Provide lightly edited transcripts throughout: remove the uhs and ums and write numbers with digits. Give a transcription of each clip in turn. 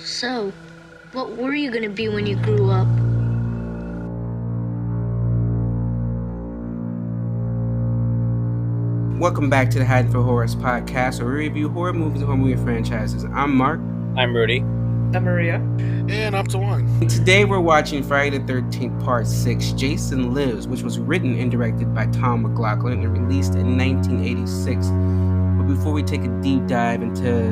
So, what were you gonna be when you grew up? Welcome back to the Hiding for Horrors podcast, where we review horror movies and horror movie franchises. I'm Mark, I'm Rudy. I'm Maria. And up to one. and today we're watching Friday the 13th Part 6, Jason Lives, which was written and directed by Tom McLaughlin and released in 1986. But before we take a deep dive into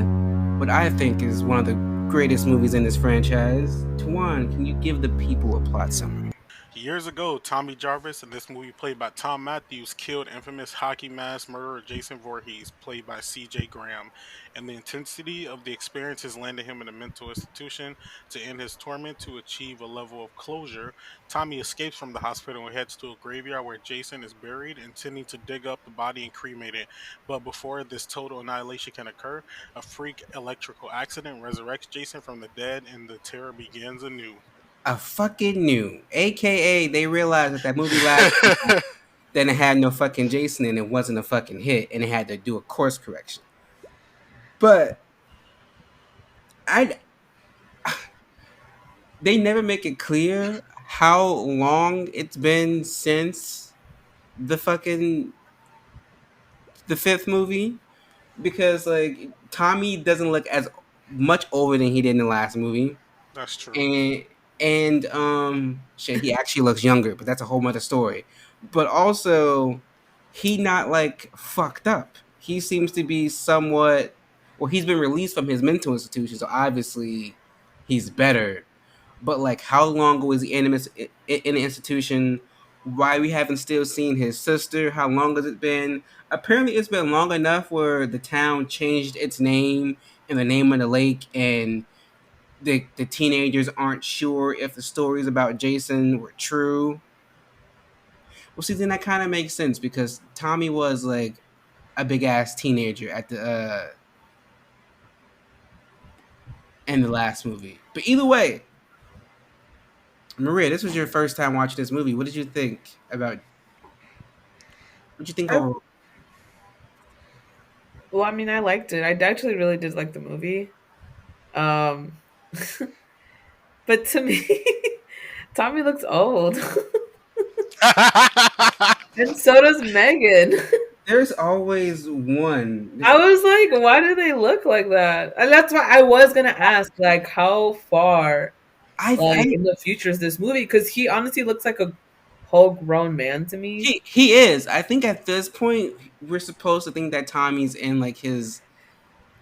what I think is one of the greatest movies in this franchise, Tuan, can you give the people a plot summary? Years ago, Tommy Jarvis, in this movie played by Tom Matthews, killed infamous hockey mask murderer Jason Voorhees, played by C.J. Graham, and the intensity of the experiences landed him in a mental institution. To end his torment to achieve a level of closure, Tommy escapes from the hospital and heads to a graveyard where Jason is buried, intending to dig up the body and cremate it. But before this total annihilation can occur, a freak electrical accident resurrects Jason from the dead, and the terror begins anew. A fucking new, aka they realized that movie last time then it had no fucking Jason and it wasn't a fucking hit and it had to do a course correction. But I they never make it clear how long it's been since the fucking the fifth movie because like Tommy doesn't look as much older than he did in the last movie. That's true. And shit, he actually looks younger, but that's a whole other story. But also, he not like fucked up. He seems to be somewhat. Well, he's been released from his mental institution, so obviously he's better. But like, how long was he in the institution? Why we haven't still seen his sister? How long has it been? Apparently, it's been long enough where the town changed its name and the name of the lake, and the teenagers aren't sure if the stories about Jason were true. Well, see, then that kind of makes sense because Tommy was like a big ass teenager at the in the last movie. But either way, Maria, this was your first time watching this movie. What did you think about? What did you think I, overall? well, I mean, I liked it. I actually really did like the movie. Um, but to me, Tommy looks old, and so does Megan. There's always one. I was like, why do they look like that? And that's why I was gonna ask, like, how far, like, I in the future is this movie? Because he honestly looks like a whole grown man to me. he is. I think at this point we're supposed to think that Tommy's in like his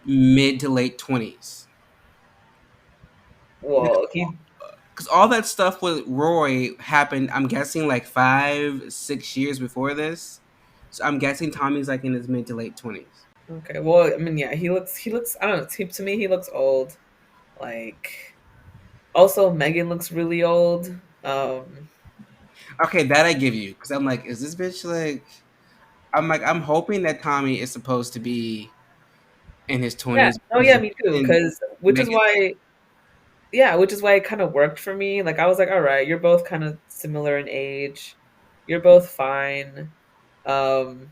mid to late 20s. Well, he Because all that stuff with Roy happened, I'm guessing like 5, 6 years before this. So I'm guessing Tommy's like in his mid to late 20s. okay. Well, I mean, yeah, he looks. I don't know. To me, he looks old. Like, also, Megan looks really old. Okay, that I give you. Because I'm like, is this bitch like. I'm hoping that Tommy is supposed to be in his Yeah. 20s. Oh, yeah, me too. And Because Megan. which is why it kind of worked for me. Like, I was like, all right, you're both kind of similar in age. You're both fine. Um,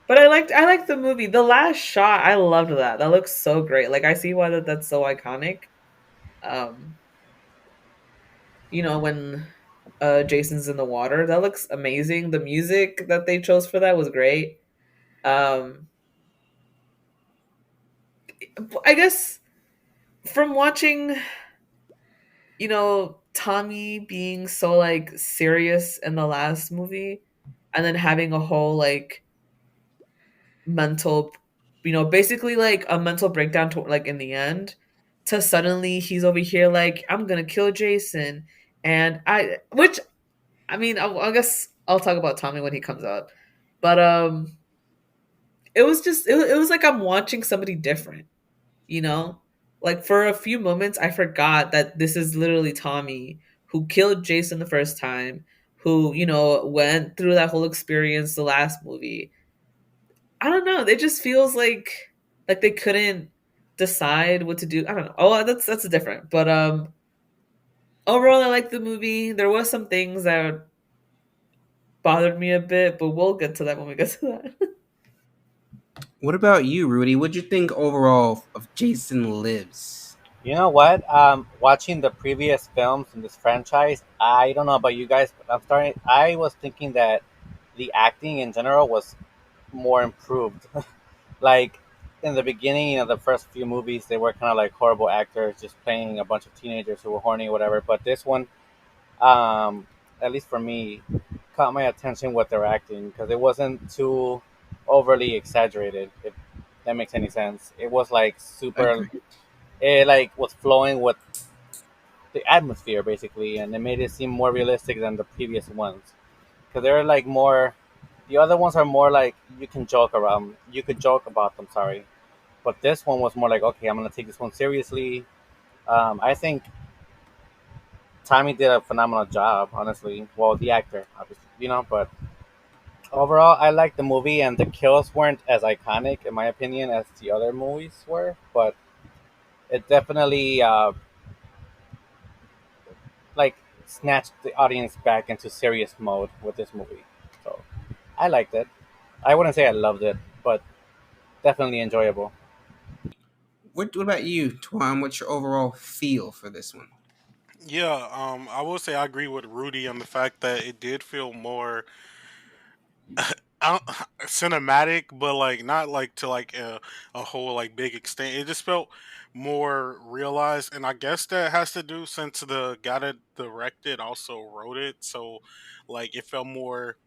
but I liked the movie. The last shot, I loved that. That looks so great. Like, I see why that's so iconic. Um, when Jason's in the water, that looks amazing. The music that they chose for that was great. Um, I guess from watching, Tommy being so like serious in the last movie and then having a whole like mental, basically like a mental breakdown to like in the end, to suddenly he's over here like, I'm gonna kill Jason. And which I mean, I guess I'll talk about Tommy when he comes out. But it was just it was like I'm watching somebody different, you know? Like for a few moments I forgot that this is literally Tommy who killed Jason the first time, who, went through that whole experience the last movie. I don't know, it just feels like they couldn't decide what to do. I don't know. Oh, that's different. But overall I liked the movie. There was some things that bothered me a bit, but we'll get to that when we get to that. What about you, Rudy? What'd you think overall of Jason Lives? You know what? Watching the previous films in this franchise, I don't know about you guys, but I was thinking that the acting in general was more improved. Like in the beginning, the first few movies, they were kind of like horrible actors, just playing a bunch of teenagers who were horny or whatever. But this one, um, at least for me, caught my attention with their acting because it wasn't too overly exaggerated. If that makes any sense, it was like super. Agreed. It like was flowing with the atmosphere basically, and it made it seem more realistic than the previous ones because they're like more. The other ones are more like you can joke around. You could joke about them. Sorry, but this one was more like, okay, I'm gonna take this one seriously. I think Tommy did a phenomenal job, honestly. Well, the actor, obviously, but overall, I liked the movie, and the kills weren't as iconic, in my opinion, as the other movies were. But it definitely like snatched the audience back into serious mode with this movie. So I liked it. I wouldn't say I loved it, but definitely enjoyable. What about you, Twan? What's your overall feel for this one? Yeah, I will say I agree with Rudy on the fact that it did feel more I don't, cinematic, but like not like to like a whole like big extent. It just felt more realized, and I guess that has to do since the guy that directed also wrote it, so like it felt more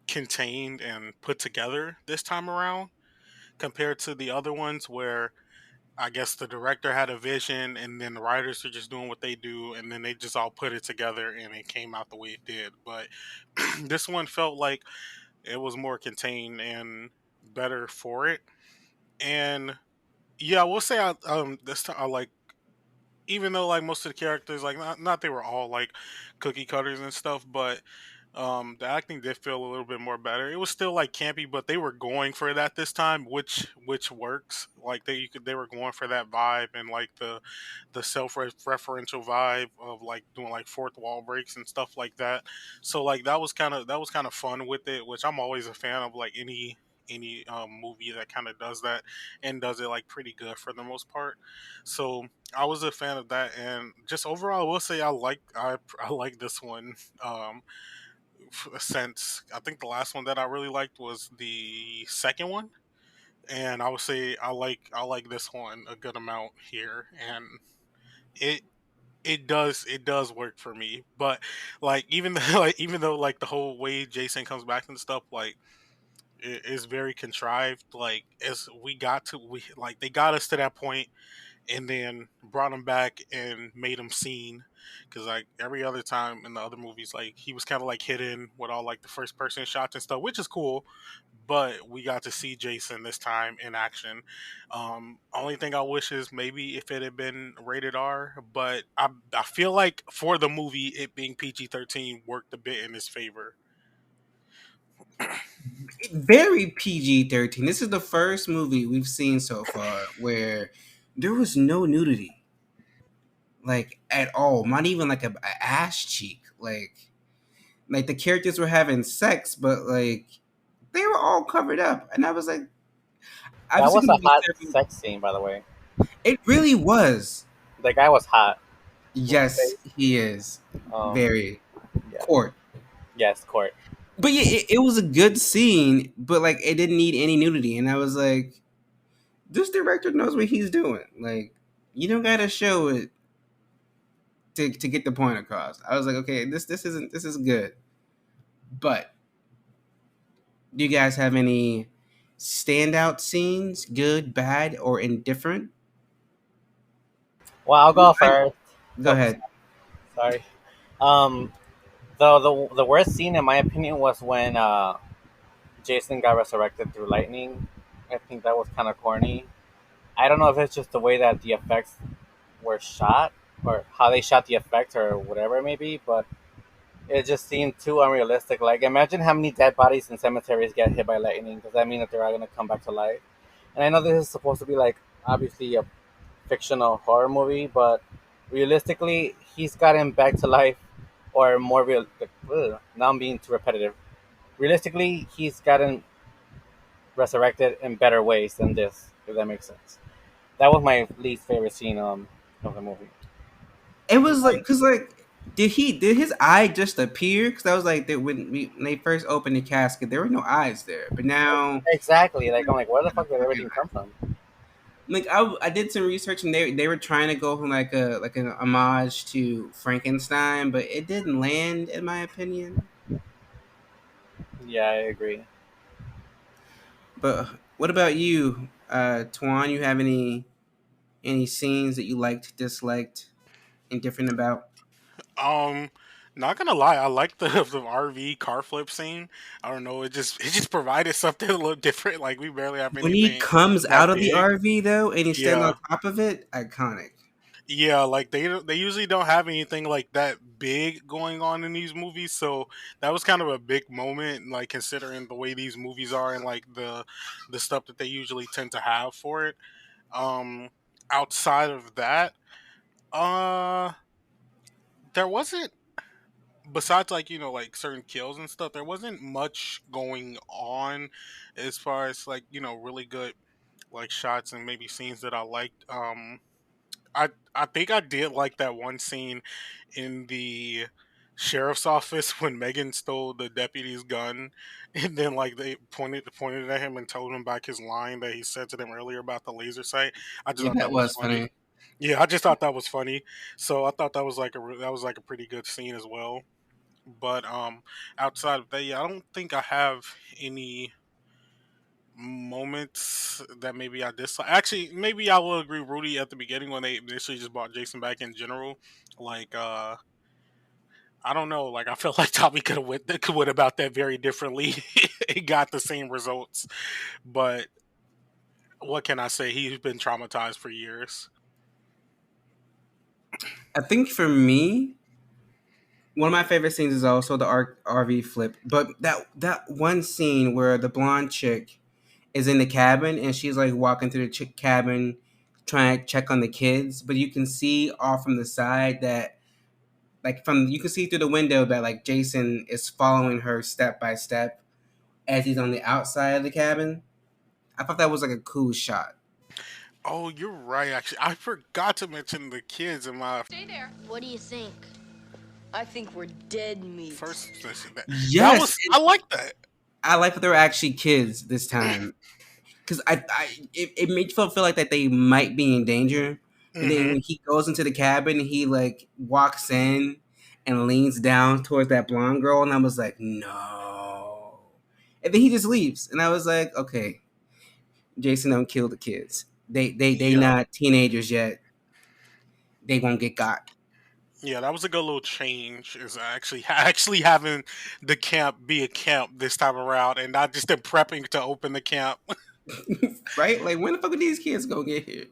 contained and put together this time around compared to the other ones where I guess the director had a vision and then the writers are just doing what they do and then they just all put it together and it came out the way it did. But this one felt like it was more contained and better for it. And yeah, I will say this time I like even though like most of the characters like not they were all like cookie cutters and stuff, but the acting did feel a little bit more better. It was still like campy, but they were going for that this time, which works. Like they were going for that vibe and like the self-referential vibe of like doing like fourth wall breaks and stuff like that. So like that was kind of fun with it, which I'm always a fan of like any movie that kind of does that and does it like pretty good for the most part. So I was a fan of that, and just overall, I will say I like this one. Since I think the last one that I really liked was the second one, and I would say I like this one a good amount here, and it it does work for me. But like even though, like even though like the whole way Jason comes back and stuff like it is very contrived. Like as we like they got us to that point and then brought him back and made him seen because like every other time in the other movies like he was kind of like hidden with all like the first person shots and stuff, which is cool, but we got to see Jason this time in action. Only thing I wish is maybe if it had been rated R, but I feel like for the movie it being PG-13 worked a bit in his favor. Very PG-13. This is the first movie we've seen so far where there was no nudity, like at all. Not even like a ass cheek. Like the characters were having sex, but like they were all covered up, and I was like, I've That seen was a movies. hot sex scene, by the way. It really was. The guy was hot. What's his Yes, face? he is Um, very yeah. court. Yes, Court. But yeah, it was a good scene, but like it didn't need any nudity, and I was like, this director knows what he's doing. Like, you don't gotta show it to get the point across. I was like, okay, this is good. But do you guys have any standout scenes, good, bad, or indifferent? Well, I'll go I, first. go Oh, ahead. sorry. Um, the worst scene, in my opinion, was when Jason got resurrected through lightning. I think that was kind of corny. I don't know if it's just the way that the effects were shot or how they shot the effects or whatever it may be, but it just seemed too unrealistic. Like, imagine how many dead bodies in cemeteries get hit by lightning. Does that mean that they're all going to come back to life? And I know this is supposed to be like obviously a fictional horror movie, but realistically, he's gotten back to life or more real. Now I'm being too repetitive. Realistically, he's gotten resurrected in better ways than this, if that makes sense. That was my least favorite scene. of the movie. It was like, cause like, did his eye just appear? Cause I was like, that when they first opened the casket, there were no eyes there, but now, Exactly. Like I'm like, where the fuck did everything come from? like, I did some research and they were trying to go from like an homage to Frankenstein, but it didn't land, in my opinion. Yeah, I agree. But what about you, Tuan? You have any scenes that you liked, disliked, indifferent about? Um, Not gonna lie, I like the the RV car flip scene. I don't know, it just provided something a little different. Like we barely have When he anything comes that out of the big. RV though, and he's standing on Yeah, top of it, iconic. yeah, like they usually don't have anything like that big going on in these movies, so that was kind of a big moment. Like considering the way these movies are and like the stuff that they usually tend to have for it. Um, Outside of that, uh, there wasn't besides like like certain kills and stuff, there wasn't much going on as far as like really good like shots and maybe scenes that I liked. I think I did like that one scene in the sheriff's office when Megan stole the deputy's gun, and then like they pointed at him and told him back his line that he said to them earlier about the laser sight. I just Yeah, thought that that was was funny. funny. Yeah, I just thought that was funny. So I thought that was like that was like a pretty good scene as well. But outside of that, yeah, I don't think I have any moments that maybe I dislike. Actually, maybe I will agree, Rudy, at the beginning when they initially just brought Jason back in general. Like, I don't know. Like, I felt like Tommy could went about that very differently. He got the same results, but what can I say? He's been traumatized for years. I think for me, one of my favorite scenes is also the RV flip. But that one scene where the blonde chick is in the cabin and she's like walking through the cabin trying to check on the kids, but you can see off from the side that like from you can see through the window that like Jason is following her step by step as he's on the outside of the cabin. I thought that was like a cool shot. Oh, you're right. Actually, I forgot to mention the kids in my What do you think? I think we're dead meat. first session. That Yes, was I like that. I like that they were actually kids this time because it made you feel like that they might be in danger. But then Hmm. when he goes into the cabin, he like walks in and leans down towards that blonde girl, and I was like, no. And then he just leaves, and I was like, okay, Jason don't kill the kids. They Yeah. not teenagers yet. They won't get got. Yeah, that was a good little change. Is actually actually having the camp be a camp this time around, and not just them prepping to open the camp. Right? Like when the fuck are these kids gonna get here?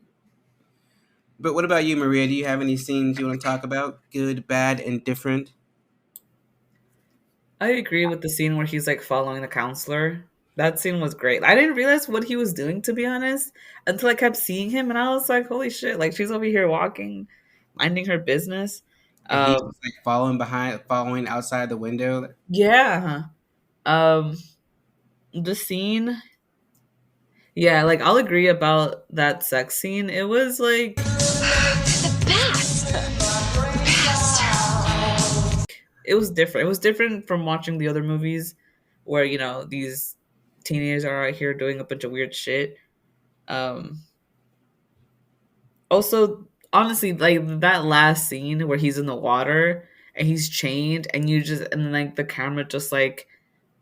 But what about you, Maria? Do you have any scenes you want to talk about? Good, bad, and different? I agree with the scene where he's like following the counselor. That scene was great. I didn't realize what he was doing, to be honest, until I kept seeing him, and I was like, "Holy shit!" Like she's over here walking, minding her business. And he's Um, just like following outside the window. yeah. The scene, yeah, like I'll agree about that sex scene. It was like The best! it was different. It was different from watching the other movies, where these teenagers are out here doing a bunch of weird shit. Um, Also, honestly, like that last scene where he's in the water and he's chained, and and then like the camera just like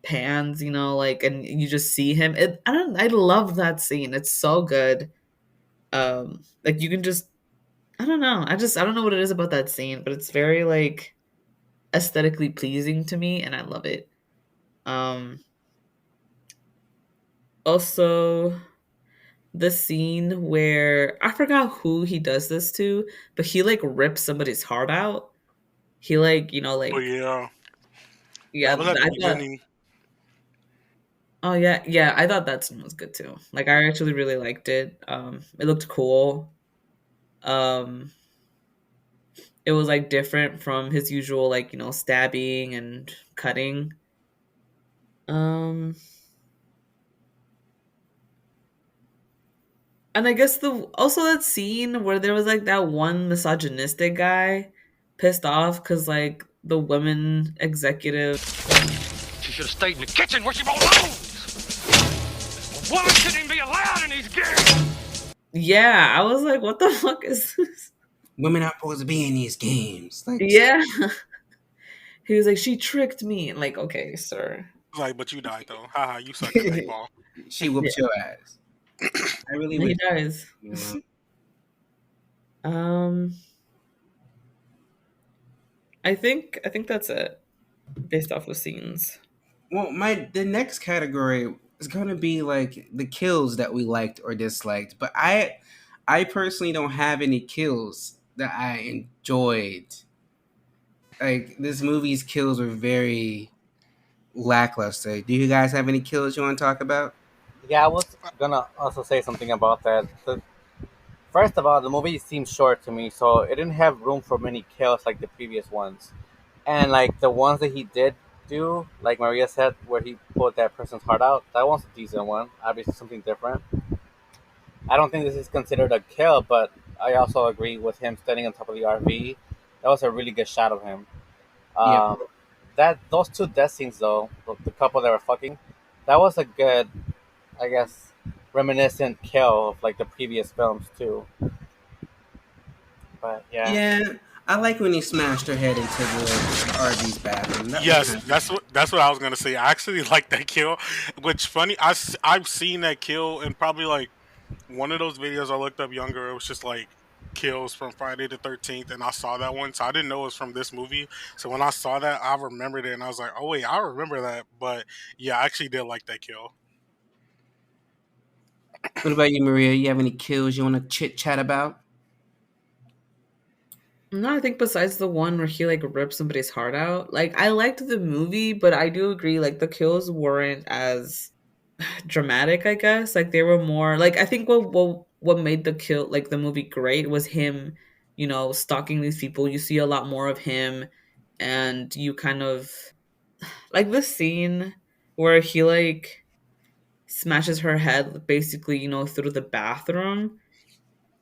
pans, like, and you just see him. I love that scene. It's so good. Like you can just, I don't know. I don't know what it is about that scene, but it's very like aesthetically pleasing to me, and I love it. Um, Also, the scene where I forgot who he does this to, but he like rips somebody's heart out. He like, But like, yeah, yeah, that was at the I thought, beginning. oh yeah, yeah, I thought that scene was good too. Like I actually really liked it. It looked cool. Um, it was like different from his usual like, stabbing and cutting. Um, And I guess the also that scene where there was like that one misogynistic guy pissed off because like the women executive. She should have stayed in the kitchen where she belongs. A woman shouldn't even be allowed in these games. Yeah, I was like, what the fuck is this? Women aren't supposed to be in these games. Like, Yeah. He was like, she tricked me. Like, okay, sir. Like, but you died though. Haha, you suck a dick ball. she Yeah, whoops your ass. I really he wish. does. You know. Um, I think that's it based off of scenes. Well, the next category is gonna be like the kills that we liked or disliked. But I personally don't have any kills that I enjoyed. Like this movie's kills were very lackluster. Do you guys have any kills you want to talk about? Yeah, I was gonna also say something about that. First of all, the movie seemed short to me, so it didn't have room for many kills like the previous ones. And like the ones that he did do, like Maria said, where he pulled that person's heart out, that one's a decent one. Obviously, something different. I don't think this is considered a kill, but I also agree with him standing on top of the RV. That was a really good shot of him. Yep. That those two death scenes though, the couple that were fucking, that was a good, I guess, reminiscent kill of like the previous films too. But yeah, Yeah, I like when he smashed her head into the RV's bathroom. That was Yes, kind of that's what I was gonna say. I actually like that kill. Which funny, I've seen that kill in probably like one of those videos I looked up younger. It was just like kills from Friday the 13th, and I saw that one, so I didn't know it was from this movie. So when I saw that, I remembered it, and I was like, oh wait, I remember that. But yeah, I actually did like that kill. What about you, Maria? You have any kills you want to chit chat about? No, I think besides the one where he like ripped somebody's heart out, like I liked the movie, but I do agree like the kills weren't as dramatic, I guess. Like they were more like I think what made the kill like the movie great was him, stalking these people. You see a lot more of him and you kind of like the scene where he like smashes her head basically, through the bathroom.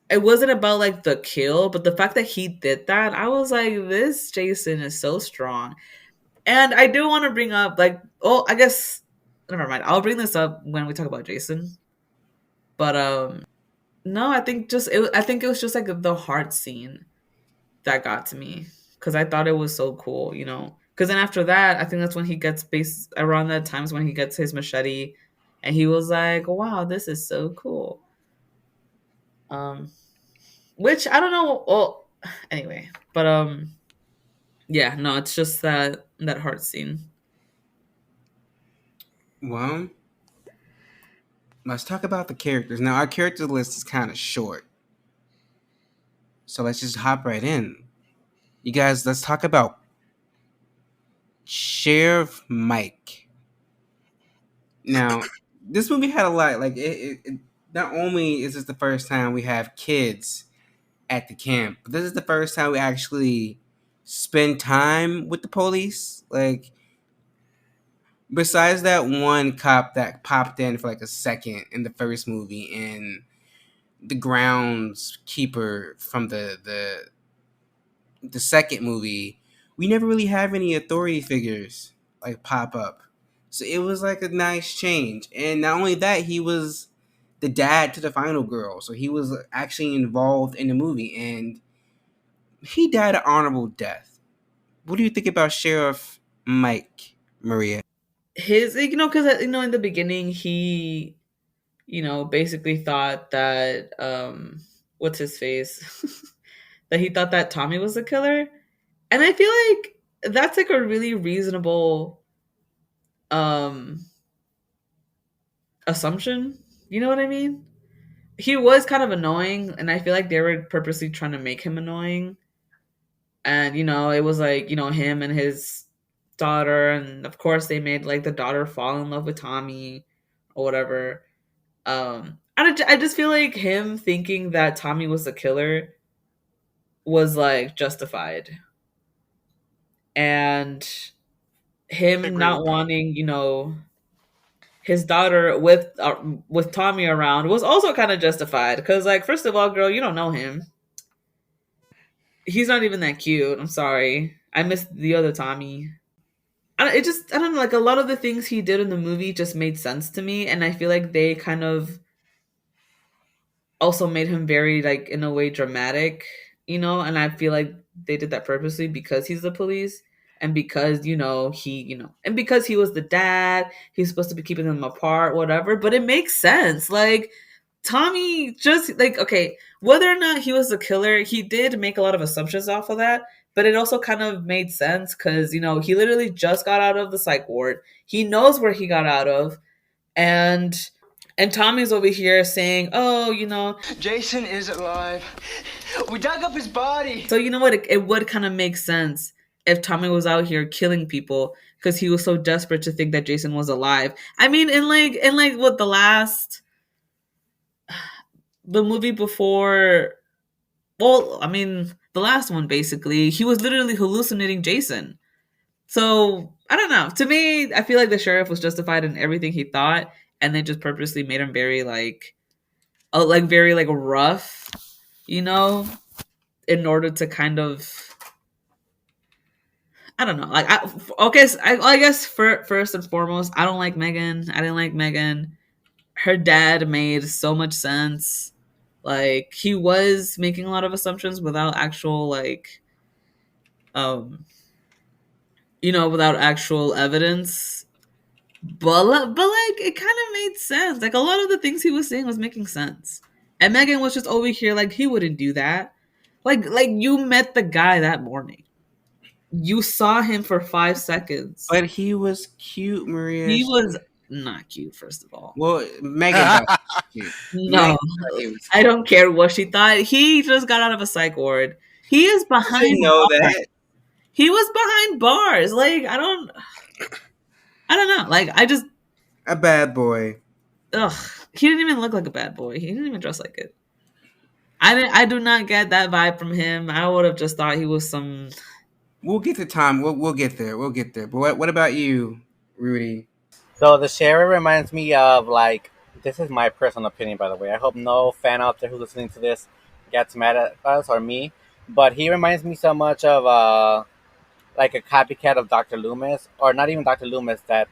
It wasn't about like the kill, but the fact that he did that, I was like, this Jason is so strong. And I do want to bring up like, oh, I guess never mind. I'll bring this up when we talk about Jason. But no, I think it was just like the heart scene that got to me because I thought it was so cool. Because then after that, I think that's when he gets based around that times when he gets his machete, and he was like, "Wow, this is so cool." Um, which I don't know. Well, anyway, but yeah, no, it's just that heart scene. Well, let's talk about the characters. Now, our character list is kind of short, so let's just hop right in. You guys, let's talk about Sheriff Mike. Now, this movie had a lot. Like, not only is this the first time we have kids at the camp, but this is the first time we actually spend time with the police. Like, besides that one cop that popped in for like a second in the first movie, and the groundskeeper from the second movie, we never really have any authority figures like pop up. So it was like a nice change. And not only that, he was the dad to the final girl. So he was actually involved in the movie, and he died an honorable death. What do you think about Sheriff Mike, Maria? His, because in the beginning he, basically thought that what's his face, that he thought that Tommy was the killer, and I feel like that's like a really reasonable um assumption. You know what I mean? He was kind of annoying, and I feel like they were purposely trying to make him annoying. And it was like him and his daughter, and of course they made like the daughter fall in love with Tommy or whatever. I just feel like him thinking that Tommy was the killer was like justified, and I him agree with not that. wanting, his daughter with Tommy around was also kind of justified because, like, first of all, girl, you don't know him. He's not even that cute. I'm sorry. I missed the other Tommy. I don't know. Like a lot of the things he did in the movie just made sense to me, and I feel like they kind of also made him very like in a way dramatic, and I feel like they did that purposely because he's the police and because and because he was the dad, he's supposed to be keeping them apart, whatever, but it makes sense. Like Tommy just like okay, whether or not he was the killer, he did make a lot of assumptions off of that, but it also kind of made sense cuz he literally just got out of the psych ward. He knows where he got out of, and Tommy's over here saying, "Oh, Jason is alive. We dug up his body." So you know what? It would kind of make sense if Tommy was out here killing people because he was so desperate to think that Jason was alive. I mean, in like what the movie before. Well, I mean, the last one basically, he was literally hallucinating Jason. So I don't know. To me, I feel like the sheriff was justified in everything he thought, and they just purposely made him very very like rough, you know, in order to kind of I don't know. Like, I guess first and foremost, I don't like Megan. I didn't like Megan. Her dad made so much sense. Like, he was making a lot of assumptions without actual um, without actual evidence. But like, it kind of made sense. Like, a lot of the things he was saying was making sense. And Megan was just over here like he wouldn't do that. Like you met the guy that morning. You saw him for 5 seconds. But he was cute, Maria. He was not cute, first of all. Well, Megan thought he was cute. Megan No, thought he was I cute. don't care what she thought. He just got out of a psych ward. He is I behind didn't know bars. that. He was behind bars. Like, I don't know. Like, A bad boy. ugh. He didn't even look like a bad boy. He didn't even dress like it. I do not get that vibe from him. I would have just thought he was some. We'll get to Tom. We'll get there. We'll get there. But what about you, Rudy? So the sheriff reminds me of like this is my personal opinion, by the way. I hope no fan out there who's listening to this gets mad at us or me, but he reminds me so much of like a copycat of Dr. Loomis, or not even Dr. Loomis, that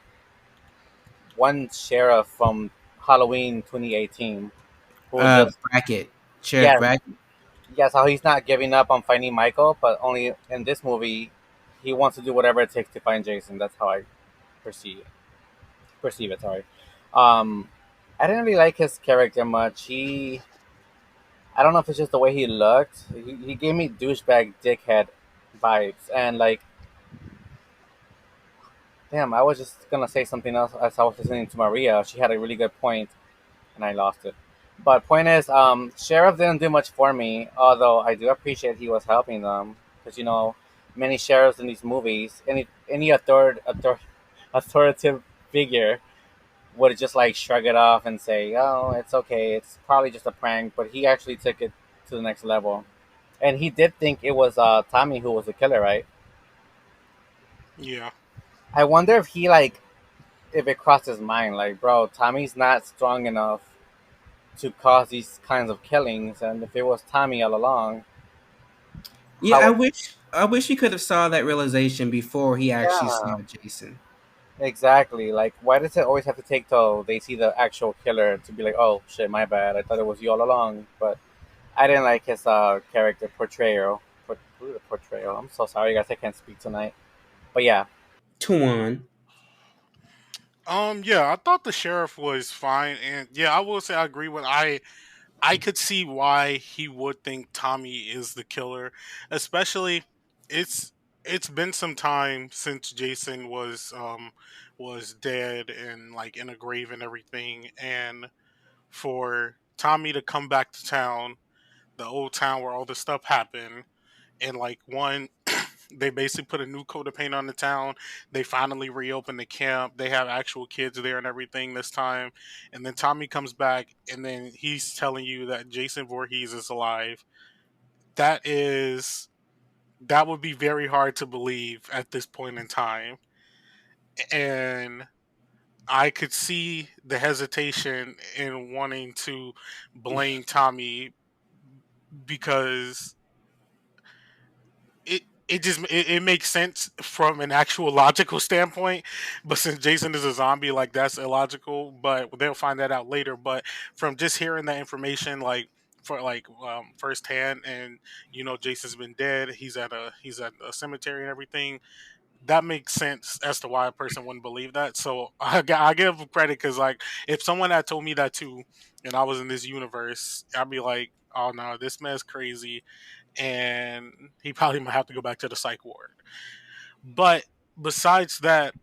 one sheriff from Halloween 2018 who just Brackett. Sheriff yeah Brackett. yes how he's not giving up on finding Michael, but only in this movie he wants to do whatever it takes to find Jason. That's how I perceive it. Sorry. Um, I didn't really like his character much. I don't know if it's just the way he looked. He gave me douchebag dickhead vibes, and like, damn, I was just gonna say something else as I was listening to Maria. She had a really good point, and I lost it. But point is, sheriff didn't do much for me. Although I do appreciate he was helping them, because many sheriffs in these movies, any authoritative figure would just like shrug it off and say, "Oh, it's okay. It's probably just a prank." But he actually took it to the next level, and he did think it was Tommy who was the killer, right? Yeah. I wonder if he like if it crossed his mind, like, bro, Tommy's not strong enough to cause these kinds of killings, and if it was Tommy all along, Yeah, how? I wish he could have saw that realization before he actually Yeah, saw Jason. exactly. Like, why does it always have to take till they see the actual killer to be like, oh shit, my bad. I thought it was you all along, but I didn't like his character portrayal. Portrayal. I'm so sorry, guys. I can't speak tonight. But yeah, Tuan. Yeah, I thought the sheriff was fine, and yeah, I will say I agree with I could see why he would think Tommy is the killer, especially it's it's been some time since Jason was dead and like in a grave and everything, and for Tommy to come back to town, the old town where all this stuff happened, and like one they basically put a new coat of paint on the town. They finally reopened the camp. They have actual kids there and everything this time. And then Tommy comes back and then he's telling you that Jason Voorhees is alive. That is that would be very hard to believe at this point in time. And I could see the hesitation in wanting to blame Tommy because it makes sense from an actual logical standpoint, but since Jason is a zombie, like that's illogical. But they'll find that out later. But from just hearing that information, like for like firsthand, and Jason's been dead. He's at a cemetery and everything. That makes sense as to why a person wouldn't believe that. So I give him credit because like if someone had told me that too, and I was in this universe, I'd be like, oh no, this man's crazy and he probably might have to go back to the psych ward. But besides that,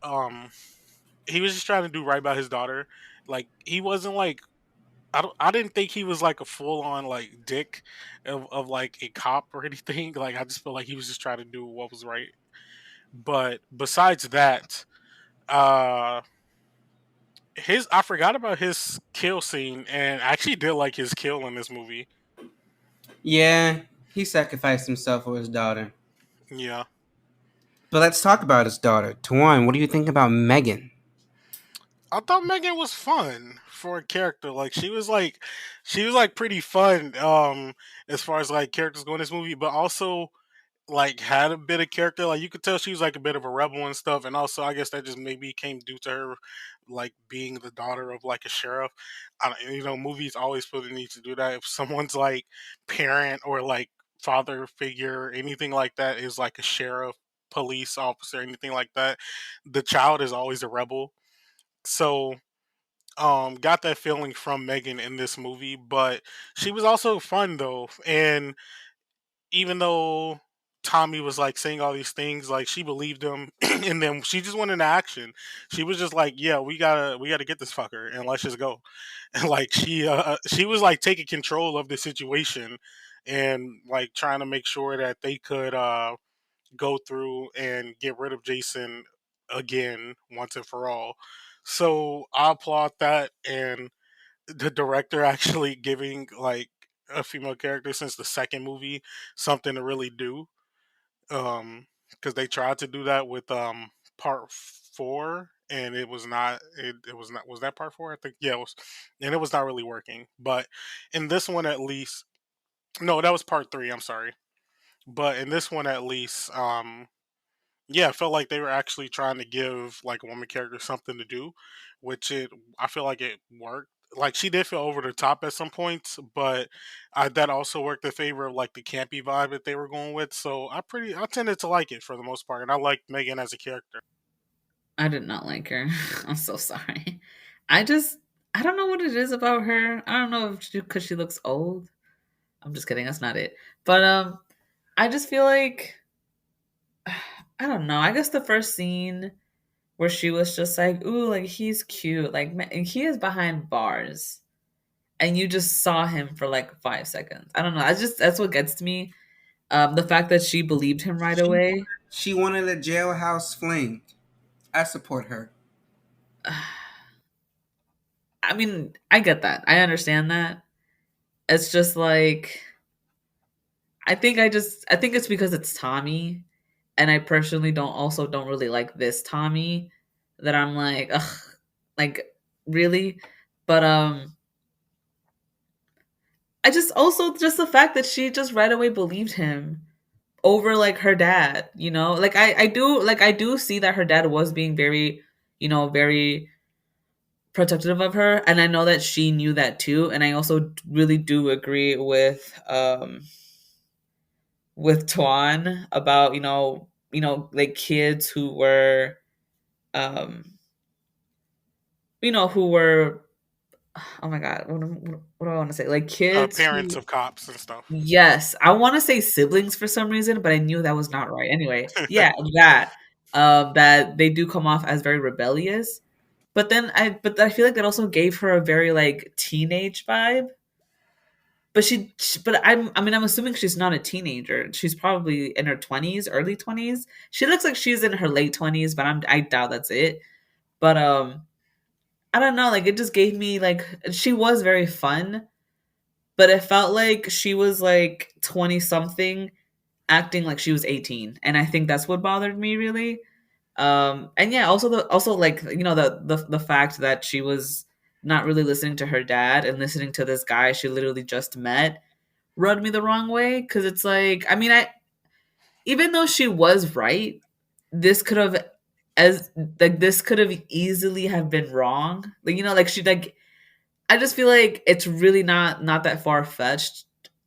he was just trying to do right by his daughter. Like he wasn't like I didn't think he was like a full on like dick of like a cop or anything. Like I just feel like he was just trying to do what was right. But besides that, uh his I forgot about his kill scene and I actually did like his kill in this movie. Yeah, he sacrificed himself for his daughter. Yeah. But let's talk about his daughter. Tawan, what do you think about Megan? I thought Megan was fun for a character. Like she was like pretty fun as far as like characters go in this movie, but also like had a bit of character. Like you could tell she was like a bit of a rebel and stuff, and also I guess that just maybe came due to her like being the daughter of like a sheriff. Movies always feel the need to do that. If someone's like parent or like father figure, anything like that is like a sheriff, police officer, anything like that, the child is always a rebel. So got that feeling from Megan in this movie, but she was also fun though. And even though Tommy was like saying all these things, like she believed him, and then she just went into action. She was just like, "Yeah, we gotta get this fucker, and let's just go." And like she was like taking control of the situation, and like trying to make sure that they could go through and get rid of Jason again once and for all. So I applaud that, and the director actually giving like a female character since the second movie something to really do. Because they tried to do that with part four, and it was not. It was not. Was that part four? I think yeah, it was, and it was not really working. But in this one, at least, no, that was part three. I'm sorry, but in this one, at least, yeah, I felt like they were actually trying to give like a woman character something to do, which I feel like it worked. Like she did feel over the top at some points, but that also worked in favor of like the campy vibe that they were going with. So I tended to like it for the most part, and I liked Megan as a character. I did not like her. I'm so sorry. I just I don't know what it is about her. I don't know if because she looks old. I'm just kidding. That's not it. But I just feel like I don't know. I guess the first scene where she was just like, "Ooh, like he's cute," like and he is behind bars, and you just saw him for like 5 seconds. I don't know. I just that's what gets to me. The fact that she believed him right She away. she wanted a jailhouse fling. I support her. I mean, I get that. I understand that. It's just like I think it's because it's Tommy, and I personally don't really like this Tommy that I'm like, ugh, like really. But I just also just the fact that she just right away believed him over like her dad, like I do see that her dad was being very, very protective of her, and I know that she knew that too, and I also really do agree with Tuan about like kids who were um who were, oh my god, what do I want to say, like kids Parents who, of cops and stuff. yes, I want to say siblings for some reason, but I knew that was not right. Anyway, yeah, that that they do come off as very rebellious, but I feel like that also gave her a very like teenage vibe. But but I mean, I'm assuming she's not a teenager. She's probably in her 20s, early 20s. She looks like she's in her late 20s, but I doubt that's it. But I don't know, like it just gave me like she was very fun, but it felt like she was like 20 something acting like she was 18, and I think that's what bothered me really. And yeah, also also like the fact that she was not really listening to her dad and listening to this guy she literally just met rubbed me the wrong way, because it's like, I mean, I even though she was right, this could have as like this could have easily have been wrong. Like, like she like I just feel like it's really not that far fetched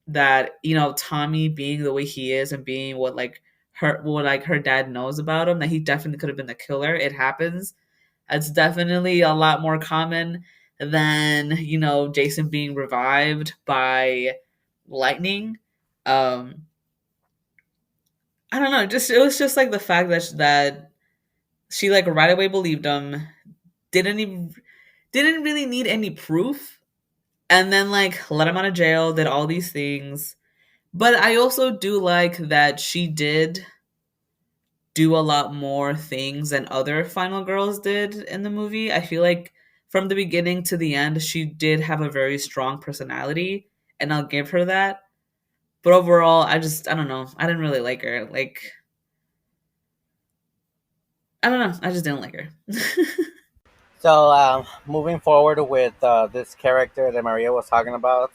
that, Tommy being the way he is and being what like her dad knows about him, that he definitely could have been the killer. It happens. It's definitely a lot more common than, Jason being revived by lightning. Um I don't know, just it was just like the fact that she like right away believed him, didn't even didn't really need any proof, and then like let him out of jail, did all these things. But I also do like that she did do a lot more things than other final girls did in the movie. I feel like from the beginning to the end, she did have a very strong personality, and I'll give her that. But overall, I don't know. I didn't really like her. Like, I don't know. I just didn't like her. So, moving forward with this character that Maria was talking about,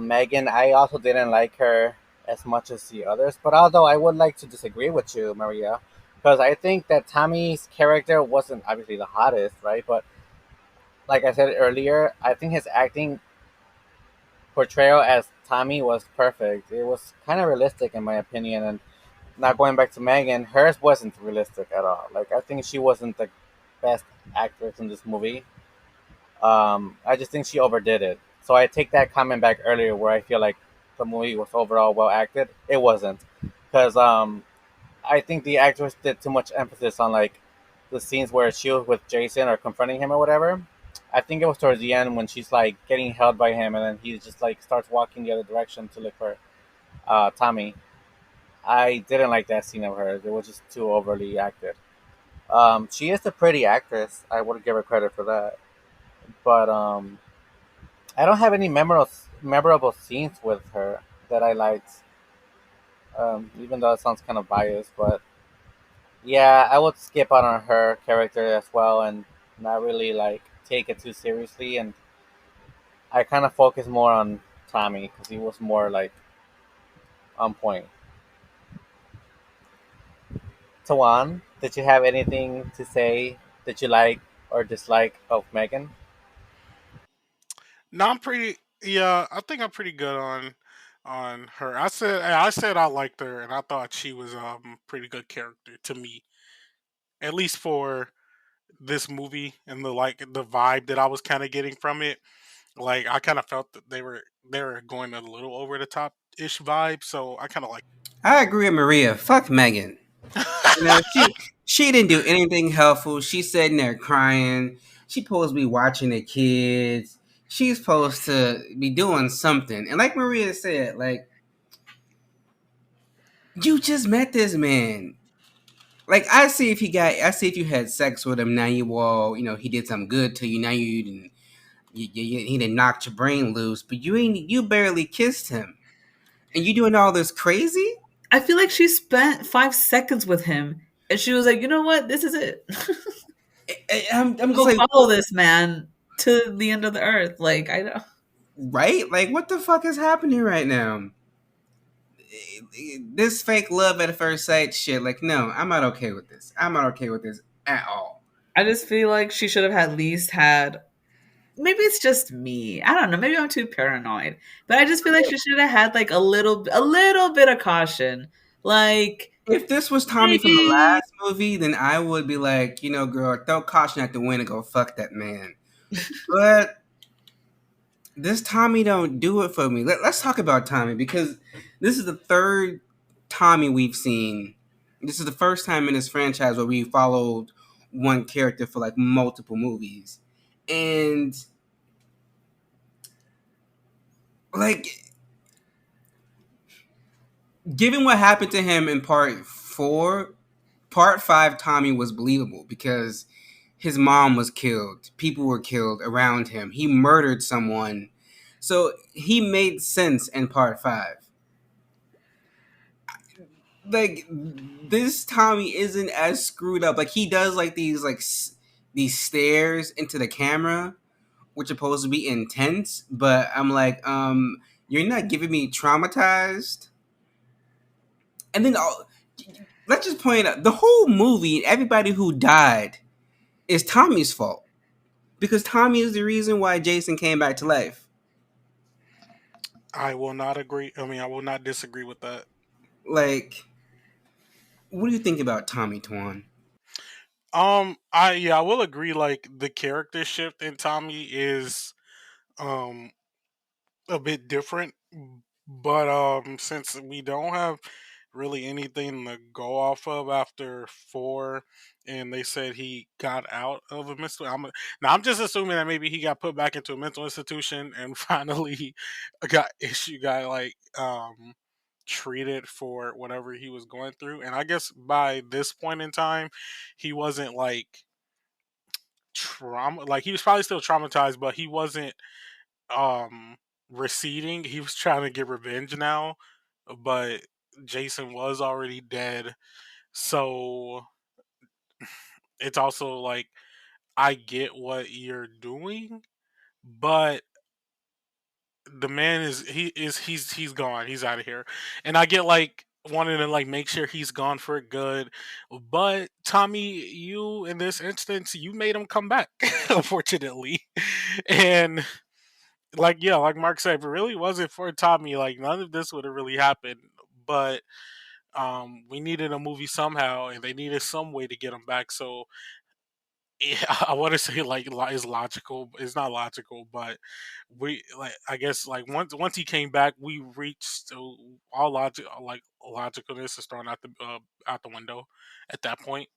Megan, I also didn't like her as much as the others. But although I would like to disagree with you, Maria, because I think that Tommy's character wasn't obviously the hottest, right? But like I said earlier, I think his acting portrayal as Tommy was perfect. It was kind of realistic, in my opinion. And now going back to Megan, hers wasn't realistic at all. Like, I think she wasn't the best actress in this movie. I just think she overdid it. So I take that comment back earlier, where I feel like the movie was overall well acted. It wasn't, because I think the actress did too much emphasis on like the scenes where she was with Jason or confronting him or whatever. I think it was towards the end when she's like getting held by him, and then he just like starts walking the other direction to look for Tommy. I didn't like that scene of hers. It was just too overly acted. She is a pretty actress. I would give her credit for that. But I don't have any memorable scenes with her that I liked. Even though it sounds kind of biased, but yeah, I would skip out on her character as well and not really like take it too seriously. And I kind of focus more on Tommy because he was more like on point. Tawan, did you have anything to say that you like or dislike of Megan? No, I'm pretty. Yeah, I think I'm pretty good on her. I said I liked her, and I thought she was pretty good character to me, at least for this movie and the vibe that I was kind of getting from it. Like I kind of felt that they were going a little over the top ish vibe, so I kind of like. I agree with Maria. Fuck Megan. You know, she didn't do anything helpful. She's sitting there crying. She's supposed to be watching the kids. She's supposed to be doing something. And like Maria said, like, you just met this man. Like, I see if you had sex with him. Now you all, he did something good to you. Now you didn't, he didn't knock your brain loose, but you barely kissed him, and you doing all this crazy. I feel like she spent 5 seconds with him, and she was like, "You know what? This is it. I'm just Go like, follow this man to the end of the earth." Like, I know. right? Like, what the fuck is happening right now? This fake love at first sight shit. Like, no, I'm not okay with this. I'm not okay with this at all. I just feel like she should have at least had. Maybe it's just me. I don't know. Maybe I'm too paranoid, but I just feel like she should have had like a little bit of caution. Like, If this was Tommy from the maybe last movie, then I would be like, girl, throw caution at the wind and go fuck that man. But this Tommy don't do it for me. Let's talk about Tommy, because this is the third Tommy we've seen. This is the first time in this franchise where we followed one character for like multiple movies. And like, given what happened to him in part 4, part 5 Tommy was believable because his mom was killed. People were killed around him. He murdered someone. So he made sense in part 5. like this Tommy isn't as screwed up. Like he does like these these stares into the camera, which are supposed to be intense. But I'm like, you're not giving me traumatized. And then let's just point out the whole movie. Everybody who died is Tommy's fault because Tommy is the reason why Jason came back to life. I will not agree. I mean, I will not disagree with that. Like, what do you think about Tommy Twan? I will agree. Like the character shift in Tommy is um a bit different, but since we don't have really anything to go off of after 4, and they said he got out of a mental. Now I'm just assuming that maybe he got put back into a mental institution and finally got like treated for whatever he was going through. And I guess by this point in time, he wasn't like trauma. Like he was probably still traumatized, but he wasn't um receding. He was trying to get revenge now, but Jason was already dead. So it's also like I get what you're doing, but the man he's gone. He's out of here. And I get like wanting to like make sure he's gone for good, but Tommy, you in this instance, you made him come back, unfortunately. And like yeah, like Mark said, if it really wasn't for Tommy, like none of this would have really happened. But we needed a movie somehow, and they needed some way to get him back. So yeah, I want to say like it's logical. It's not logical, but we like I guess like once he came back, we reached all logic like logicalness is thrown out the window at that point.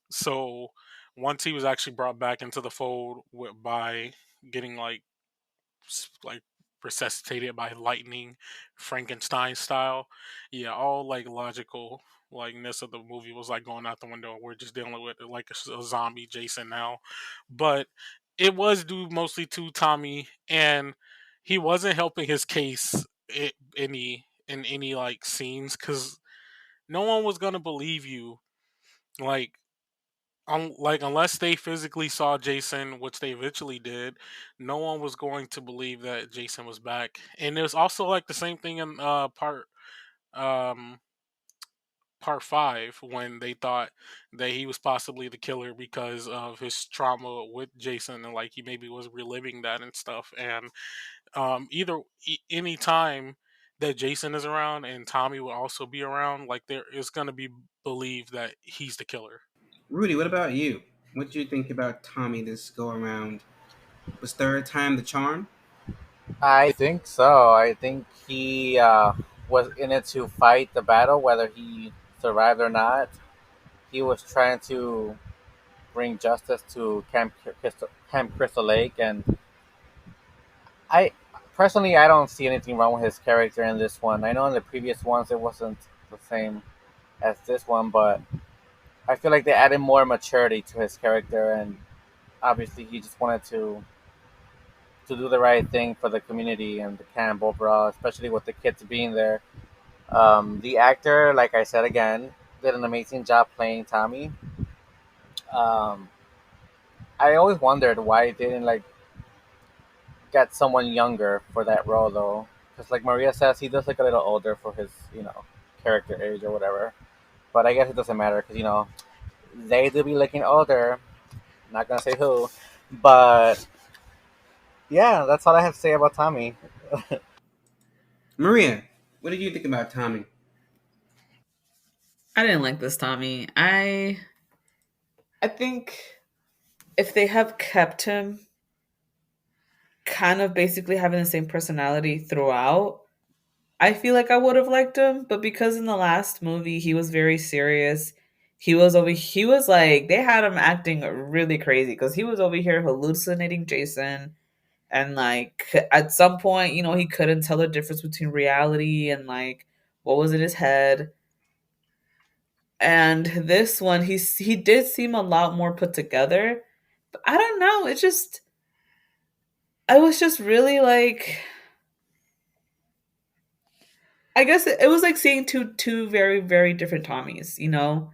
So once he was actually brought back into the fold by getting like resuscitated by lightning, Frankenstein style. Yeah, all like logical likeness of the movie was like going out the window. We're just dealing with like a zombie Jason now, but it was due mostly to Tommy, and he wasn't helping his case in any like scenes because no one was gonna believe you. Like like unless they physically saw Jason, which they eventually did, no one was going to believe that Jason was back. And it was also like the same thing in um part 5 when they thought that he was possibly the killer because of his trauma with Jason and like he maybe was reliving that and stuff. And any time that Jason is around and Tommy will also be around, like there is going to be believed that he's the killer. Rudy, what about you? What do you think about Tommy this go around? Was third time the charm? I think so. I think he was in it to fight the battle, whether he survived or not. He was trying to bring justice to Camp Crystal Lake, and I personally I don't see anything wrong with his character in this one. I know in the previous ones it wasn't the same as this one, but I feel like they added more maturity to his character, and obviously he just wanted to do the right thing for the community and the camp overall, especially with the kids being there. The actor, like I said again, did an amazing job playing Tommy. Um, I always wondered why they didn't like get someone younger for that role though, because like Maria says, he does look a little older for his character age or whatever. But I guess it doesn't matter because they do be looking older. Not gonna say who, but yeah, that's all I have to say about Tommy. Maria, what did you think about Tommy? I didn't like this Tommy. I think if they have kept him kind of basically having the same personality throughout, I feel like I would have liked him, but because in the last movie he was very serious, he was like they had him acting really crazy because he was over here hallucinating Jason, and like at some point, he couldn't tell the difference between reality and like what was in his head. And this one he did seem a lot more put together. But I don't know, I was just really like I guess it was like seeing two very very different Tommies, you know.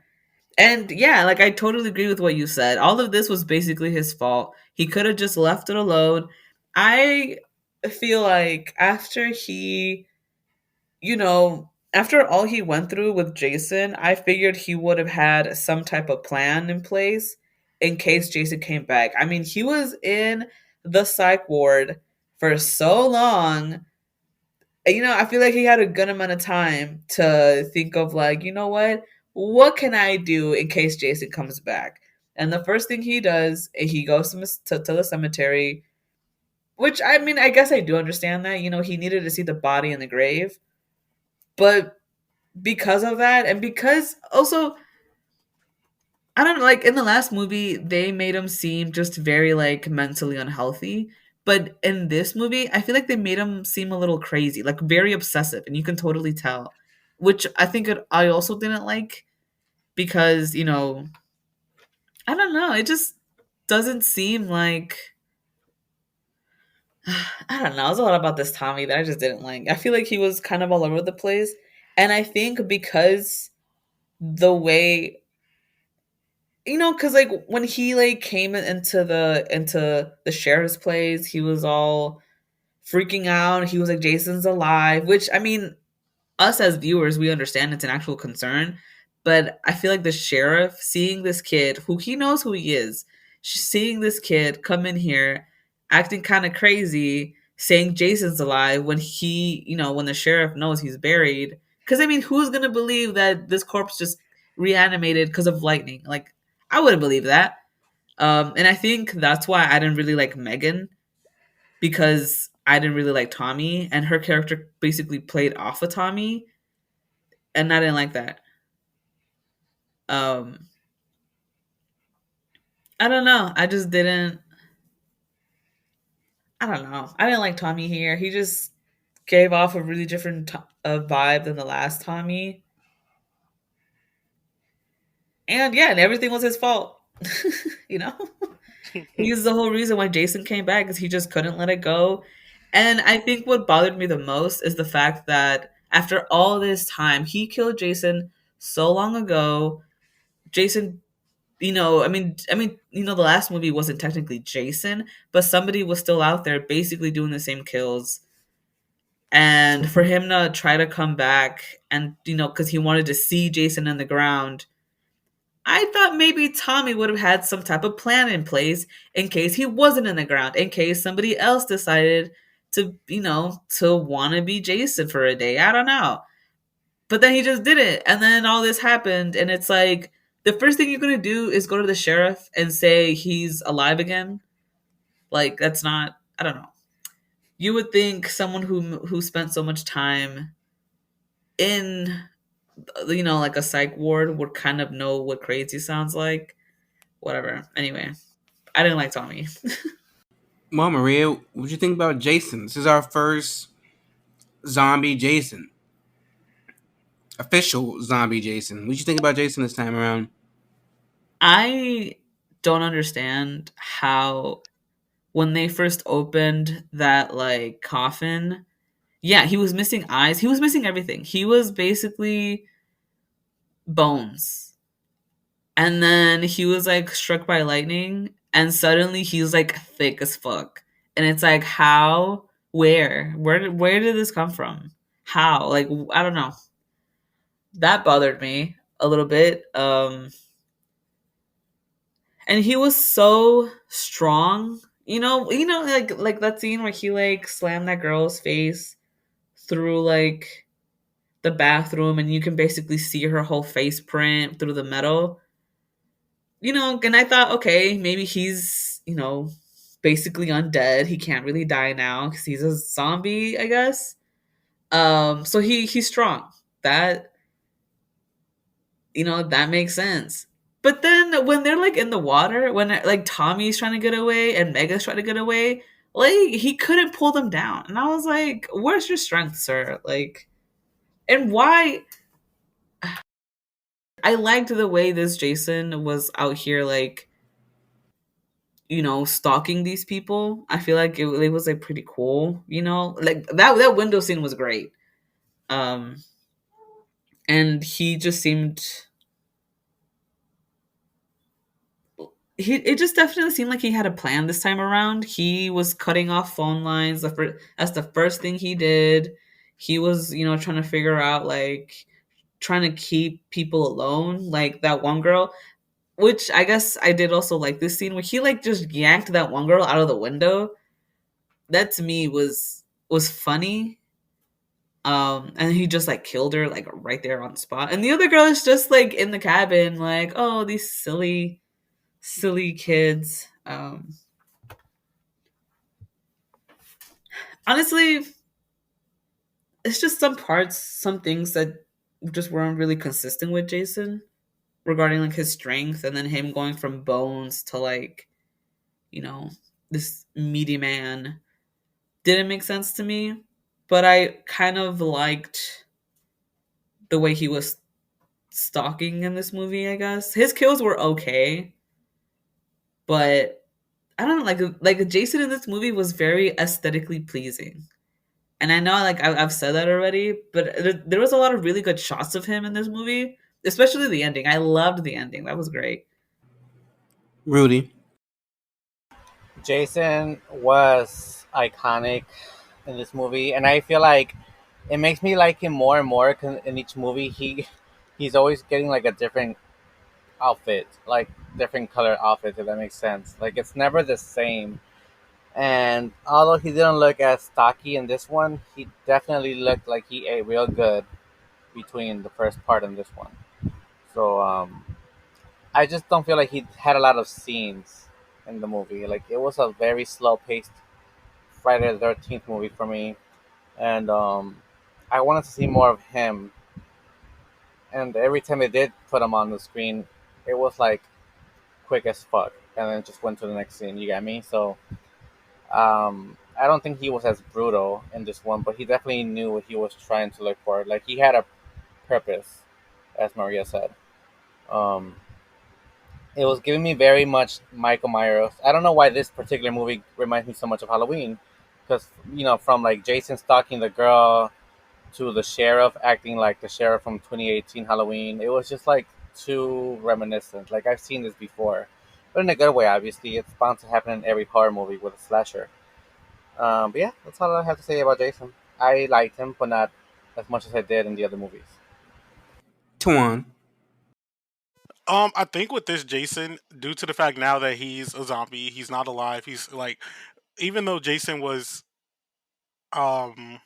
And yeah, like I totally agree with what you said. All of this was basically his fault. He could have just left it alone. I feel like after he, you know, after all he went through with Jason, I figured he would have had some type of plan in place in case Jason came back. I mean, he was in the psych ward for so long. You know, I feel like he had a good amount of time to think of like, you know what can I do in case Jason comes back? And the first thing he does, he goes to the cemetery, which I mean, I guess I do understand that. You know, he needed to see the body in the grave, but because of that, and because also I don't know, like in the last movie, they made him seem just very like mentally unhealthy. But in this movie, I feel like they made him seem a little crazy, like very obsessive, and you can totally tell. Which I think I also didn't like because, you know, I don't know, it just doesn't seem like I don't know. There's a lot about this Tommy that I just didn't like. I feel like he was kind of all over the place. And I think because the way you know, because like when he like came into the sheriff's place, he was all freaking out. He was like, "Jason's alive," which I mean, us as viewers, we understand it's an actual concern. But I feel like the sheriff seeing this kid, who he knows who he is, seeing this kid come in here, acting kind of crazy, saying Jason's alive when he, you know, when the sheriff knows he's buried. Because I mean, who's gonna believe that this corpse just reanimated because of lightning? Like, I wouldn't believe that. And I think that's why I didn't really like Megan because I didn't really like Tommy, and her character basically played off of Tommy, and I didn't like that. Um, I don't know. I just didn't. I don't know. I didn't like Tommy here. He just gave off a really different vibe than the last Tommy, and yeah, and everything was his fault. you know, he's the whole reason why Jason came back is he just couldn't let it go. And I think what bothered me the most is the fact that after all this time, he killed Jason so long ago. Jason, you know, the last movie wasn't technically Jason, but somebody was still out there basically doing the same kills. And for him to try to come back and, you know, because he wanted to see Jason in the ground, I thought maybe Tommy would have had some type of plan in place in case he wasn't in the ground, in case somebody else decided to, you know, to want to be Jason for a day. I don't know. But then he just did it. And then all this happened. And it's like, the first thing you're going to do is go to the sheriff and say he's alive again. Like, that's not, I don't know. You would think someone who spent so much time in, you know, like a psych ward would kind of know what crazy sounds like. Whatever. Anyway, I didn't like Tommy. Well, Maria, what you think about Jason? This is our first zombie Jason, official zombie Jason. What you think about Jason this time around? I don't understand how when they first opened that like coffin, yeah, he was missing eyes. He was missing everything. He was basically bones. And then he was like struck by lightning and suddenly he's like thick as fuck. And it's like how where did this come from? How? Like I don't know. That bothered me a little bit. And he was so strong. Like that scene where he like slammed that girl's face through like the bathroom and you can basically see her whole face print through the metal. You know, and I thought, okay, maybe he's, you know, basically undead. He can't really die now because he's a zombie, I guess. So he's strong. That that makes sense. But then when they're like in the water, when like Tommy's trying to get away and Mega's trying to get away, like he couldn't pull them down. And I was like, where's your strength, sir? Like, and why I liked the way this Jason was out here like, stalking these people. I feel like it was like pretty cool, like that window scene was great. Um, and he just seemed he it just definitely seemed like he had a plan this time around. He was cutting off phone lines. That's the first thing he did. He was, trying to figure out like trying to keep people alone. Like that one girl, which I guess I did also like this scene where he like just yanked that one girl out of the window. That to me was funny. And he just like killed her like right there on the spot. And the other girl is just like in the cabin, like, oh, these silly kids. Honestly, it's just some parts, some things that just weren't really consistent with Jason regarding like his strength, and then him going from bones to like, you know, this meaty man didn't make sense to me. But I kind of liked the way he was stalking in this movie, I guess. His kills were okay, but I don't know, like Jason in this movie was very aesthetically pleasing. And I know, like I've said that already, but there was a lot of really good shots of him in this movie, especially the ending. I loved the ending; that was great. Rudy. Jason was iconic in this movie, and I feel like it makes me like him more and more. 'Cause in each movie, he's always getting like a different outfit, like different color outfit. If that makes sense, like it's never the same. And although he didn't look as stocky in this one, he definitely looked like he ate real good between the first part and this one. So I just don't feel like he had a lot of scenes in the movie. Like it was a very slow paced Friday the 13th movie for me, and I wanted to see more of him. And every time they did put him on the screen, it was like quick as fuck, and then just went to the next scene. You got me? So I don't think he was as brutal in this one, but he definitely knew what he was trying to look for. Like he had a purpose, as Maria said. Um, it was giving me very much Michael Myers. I don't know why this particular movie reminds me so much of Halloween, because from like Jason stalking the girl to the sheriff acting like the sheriff from 2018 Halloween. It was just like too reminiscent. Like I've seen this before, but in a good way. Obviously, it's bound to happen in every horror movie with a slasher. But yeah, that's all I have to say about Jason. I liked him, but not as much as I did in the other movies. Tuan. I think with this Jason, due to the fact now that he's a zombie, he's not alive. He's like, even though Jason was, um,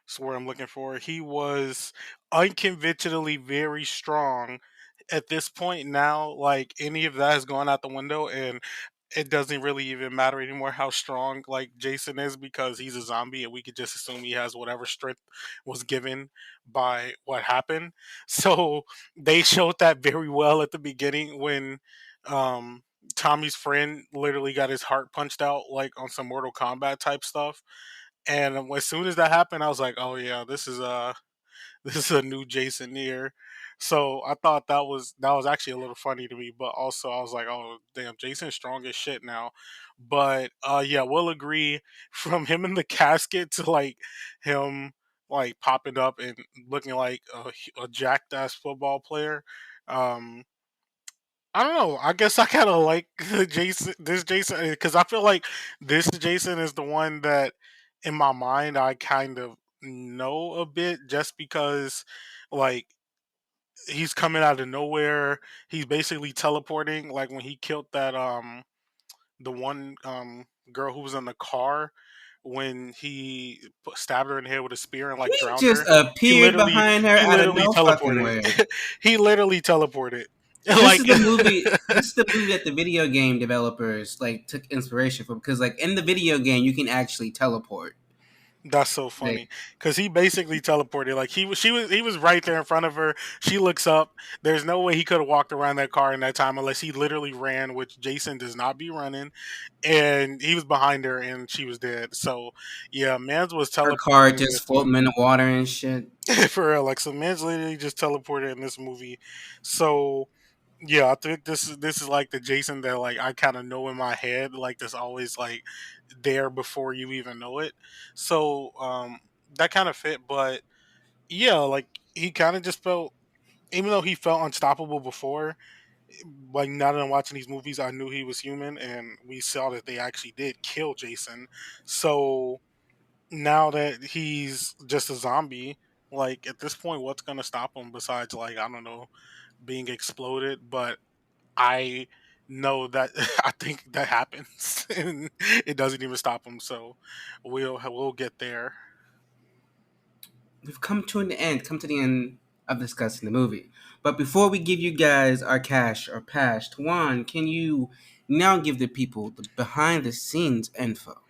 that's where I'm looking for. He was unconventionally very strong. At this point now, like any of that has gone out the window, and it doesn't really even matter anymore how strong like Jason is because he's a zombie, and we could just assume he has whatever strength was given by what happened. So they showed that very well at the beginning when um, Tommy's friend literally got his heart punched out like on some Mortal Kombat type stuff. And as soon as that happened, I was like, "Oh yeah, this is this is a new Jason here." So I thought that was actually a little funny to me, but also I was like, "Oh damn, Jason's strong as shit now." But yeah, we'll agree from him in the casket to like him like popping up and looking like a jacked ass football player. Um, I don't know. I guess I kind of like this Jason, because I feel like this Jason is the one that, in my mind, I kind of know a bit, just because, like, he's coming out of nowhere. He's basically teleporting. Like when he killed that the one girl who was in the car, when he stabbed her in the head with a spear and like He drowned just her. He appeared literally behind her he out of literally no fucking teleported. way. He literally teleported. This is Like the movie. This is the movie that the video game developers like took inspiration from, because like in the video game you can actually teleport. that's so Like funny because he basically teleported. Like he was right there in front of her. She looks up. There's no way he could have walked around that car in that time unless he literally ran, which Jason does not be running. And he was behind her, and she was dead. So yeah, Mans was her car teleporting in just this floating in the water and shit. for real. Like so, Mans literally just teleported in this movie. So yeah, I think this is like the Jason that like I kind of know in my head, like that's always like there before you even know it. So that kind of fit, but Yeah, like he kind of just felt, even though he felt unstoppable before, like now that I'm watching these movies, I knew he was human, and we saw that they actually did kill Jason. So now that he's just a zombie, like at this point, what's gonna stop him besides, like, I don't know, being exploded? But I know that I think that happens, and it doesn't even stop him. So we'll get there. We've come to the end of discussing the movie. But before we give you guys our cash or past, Juan, can you now give the people the behind the scenes info?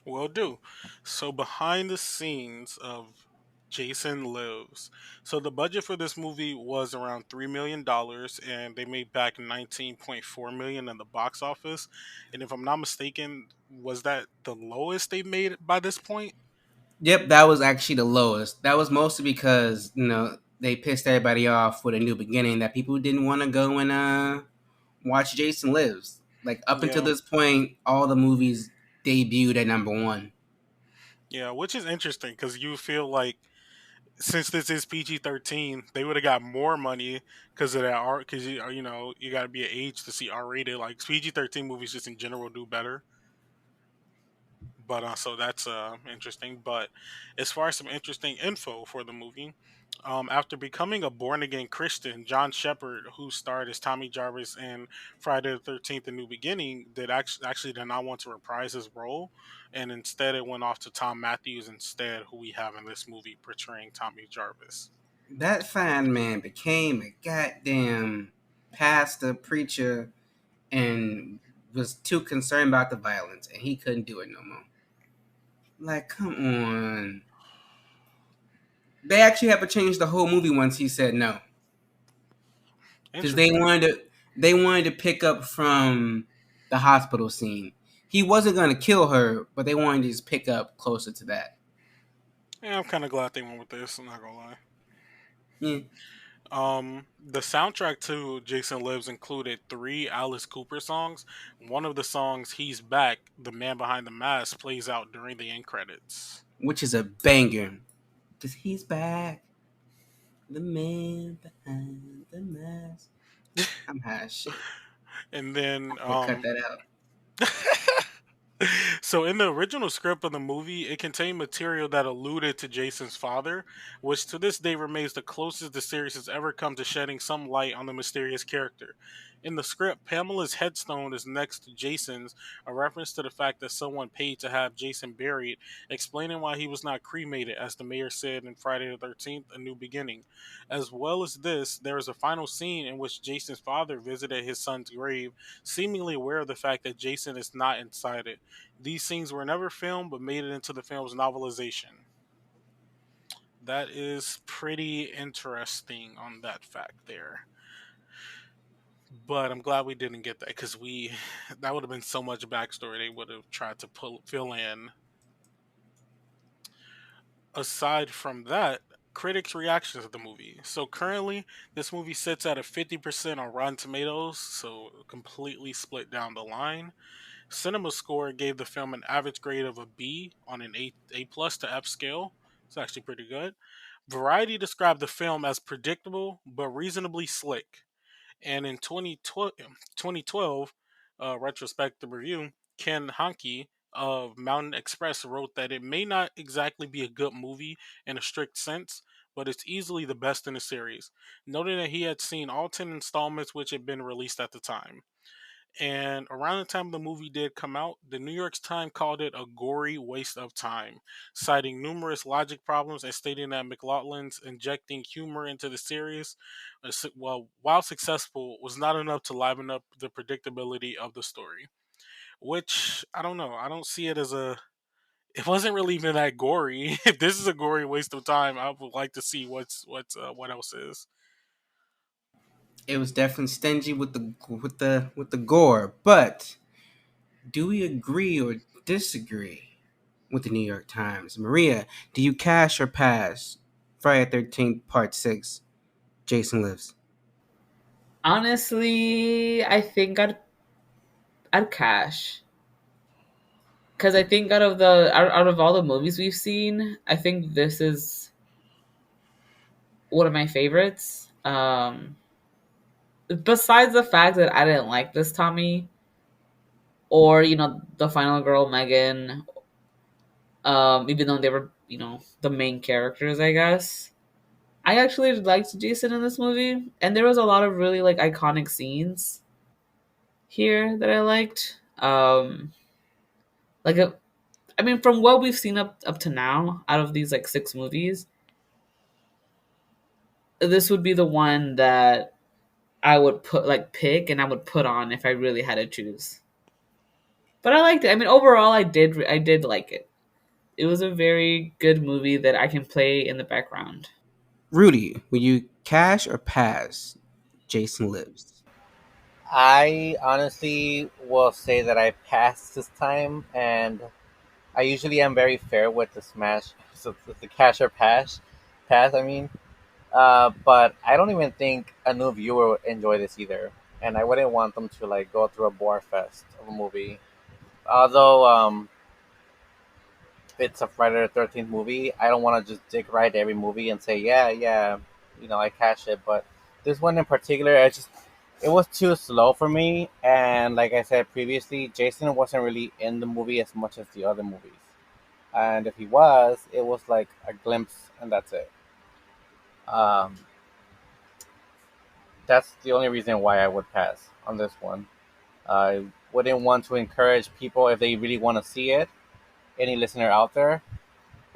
Will do. So behind the scenes of Jason Lives. So the budget for this movie was around $3 million, and they made back 19.4 million in the box office. And if I'm not mistaken, was that the lowest they made by this point? Yep, that was actually the lowest. That was mostly because, they pissed everybody off with a new beginning that people didn't want to go and watch Jason Lives. Like up until Yeah, this point, all the movies debuted at number one. yeah, which is interesting because you feel like since this is PG-13, they would have got more money because of that art. Because you got to be an age to see R-rated. Like PG-13 movies just in general do better. But so that's interesting. But as far as some interesting info for the movie, after becoming a born again Christian, John Shepard, who starred as Tommy Jarvis in Friday the 13th: A New Beginning, actually did not want to reprise his role, and instead it went off to Tom Matthews instead, who we have in this movie portraying Tommy Jarvis. That fine man became a goddamn pastor, preacher, and was too concerned about the violence, and he couldn't do it no more. Like, come on. They actually had to change the whole movie once he said no, because Interesting. they wanted to pick up from the hospital scene. He wasn't gonna kill her, but they wanted to just pick up closer to that. Yeah, I'm kind of glad they went with this. I'm not gonna lie. Yeah, The soundtrack to Jason Lives included three Alice Cooper songs. One of the songs, "He's Back," the man behind the mask, plays out during the end credits. which is a banger. Cause he's back, the man behind the mask. I'm high as shit. And then, We'll cut that out. so in the original script of the movie, it contained material that alluded to Jason's father, which to this day remains the closest the series has ever come to shedding some light on the mysterious character. In the script, Pamela's headstone is next to Jason's, a reference to the fact that someone paid to have Jason buried, explaining why he was not cremated, as the mayor said in Friday the 13th: A New Beginning. As well as this, there is a final scene in which Jason's father visited his son's grave, seemingly aware of the fact that Jason is not inside it. These scenes were never filmed but made it into the film's novelization. That is pretty interesting on that fact there. But I'm glad we didn't get that because we that would have been so much backstory they would have tried to fill in. Aside from that, critics' reactions to the movie. So currently, this movie sits at a 50% on Rotten Tomatoes, so completely split down the line. Cinema Score gave the film an average grade of a B on an A plus to F scale. It's actually pretty good. Variety described the film as predictable but reasonably slick. And in 2012 retrospective review, Ken Hanke of Mountain Express wrote that it may not exactly be a good movie in a strict sense, but it's easily the best in the series, noting that he had seen all 10 installments which had been released at the time. And around the time the movie did come out, the New York Times called it a gory waste of time, citing numerous logic problems and stating that McLaughlin's injecting humor into the series, while successful, was not enough to liven up the predictability of the story. Which I don't know. I don't see it as a. It wasn't really even that gory. If this is a gory waste of time, I would like to see what else is. It was definitely stingy with the gore, but do we agree or disagree with the New York Times? Maria, do you cash or pass Friday 13th Part 6, Jason Lives? Honestly, I think I'd cash. Because I think out of all the movies we've seen, I think this is one of my favorites. Besides the fact that I didn't like this Tommy, or the final girl Megan, even though they were the main characters, I guess. I actually liked Jason in this movie, and there was a lot of really like iconic scenes here that I liked. Like I mean, from what we've seen up to now, out of these like 6 movies, this would be the one that I would pick and I would put on if I really had to choose. But I liked it. I mean, overall, I did like it. It was a very good movie that I can play in the background. Rudy, will you cash or pass Jason Lives? I honestly will say that I passed this time, and I usually am very fair with the smash, so the cash or pass. I mean, but I don't even think a new viewer would enjoy this either, and I wouldn't want them to like go through a bore fest of a movie. Although it's a Friday the 13th movie, I don't want to just dig right every movie and say yeah, yeah, I cash it. But this one in particular, it was too slow for me, and like I said previously, Jason wasn't really in the movie as much as the other movies. And if he was, it was like a glimpse, and that's it. Um, that's the only reason why I would pass on this one. I wouldn't want to encourage people if they really want to see it. Any listener out there,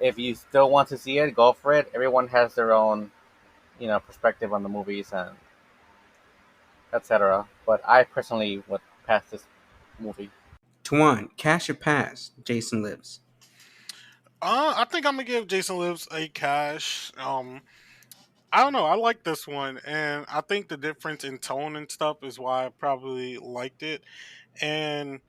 if you still want to see it, go for it. Everyone has their own, perspective on the movies and etc. But I personally would pass this movie. Tuan, cash or pass Jason Lives? I think I'm gonna give Jason Lives a cash. I don't know. I like this one, and I think the difference in tone and stuff is why I probably liked it. And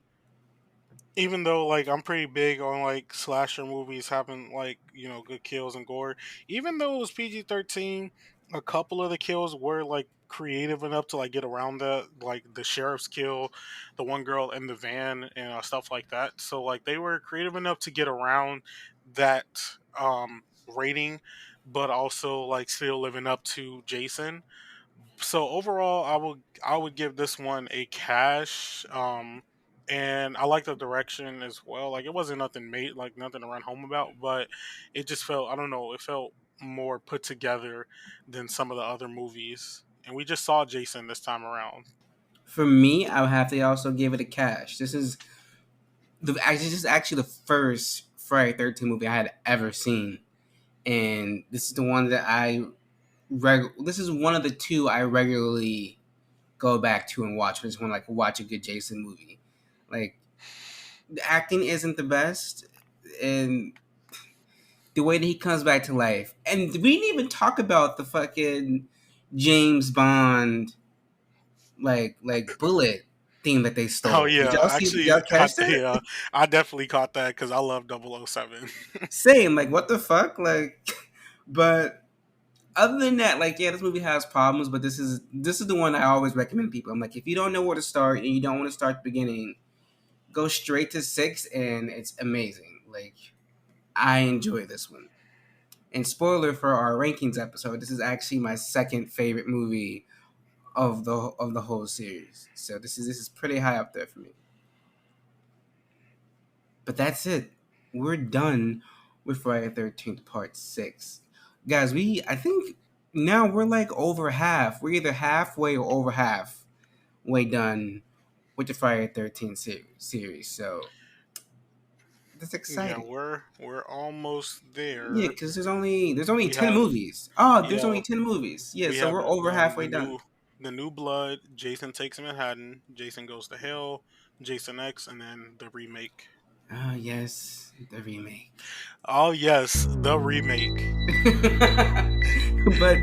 even though like I'm pretty big on like slasher movies having like good kills and gore, even though it was PG-13, a couple of the kills were like creative enough to like get around that, like the sheriff's kill, the one girl in the van, and stuff like that. So like they were creative enough to get around that rating, but also like still living up to Jason. So overall, I would give this one a cash. And I like the direction as well. Like it wasn't nothing made, like nothing to run home about, but it just felt, I don't know, it felt more put together than some of the other movies. And we just saw Jason this time around. For me, I would have to also give it a cash. This is actually the first Friday 13 movie I had ever seen, and this is the one that this is one of the two I regularly go back to and watch. I just want to like watch a good Jason movie. Like the acting isn't the best, and the way that he comes back to life, and we didn't even talk about the fucking James Bond like bullet theme that they Oh stole. Did yeah, y'all see? Did actually, y'all catch that? yeah, I definitely caught that because I love 007. Same. Like what the fuck? Like, but other than that, like yeah, this movie has problems, but this is the one I always recommend people. I'm like, if you don't know where to start and you don't want to start the beginning, go straight to 6, and it's amazing. Like I enjoy this one. And spoiler for our rankings episode, this is actually my second favorite movie of the whole series. So this is pretty high up there for me. But that's it. We're done with Friday the 13th Part 6. Guys, I think now we're like over half. We're either halfway or over half way done with the Friday the 13th series. So that's Yeah, exciting. we're almost Yeah, there. because there's only We 10 have movies. Oh, there's yeah, only 10 movies. Yeah, we so have we're over halfway done. the new blood. Jason Takes Manhattan. Jason Goes to Hell. Jason X, and then the remake. Oh, yes, the remake. Oh yes, the remake. But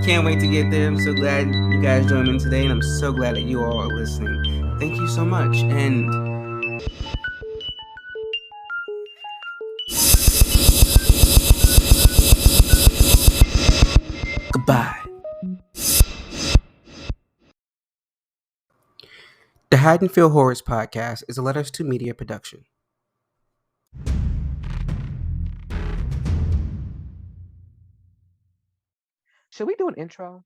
can't wait to get there. I'm so glad you guys joined in today, and I'm so glad that you all are listening. Thank you so much, and goodbye. The Haddonfield Horrors Podcast is a Letters to Media production. Should we do an intro?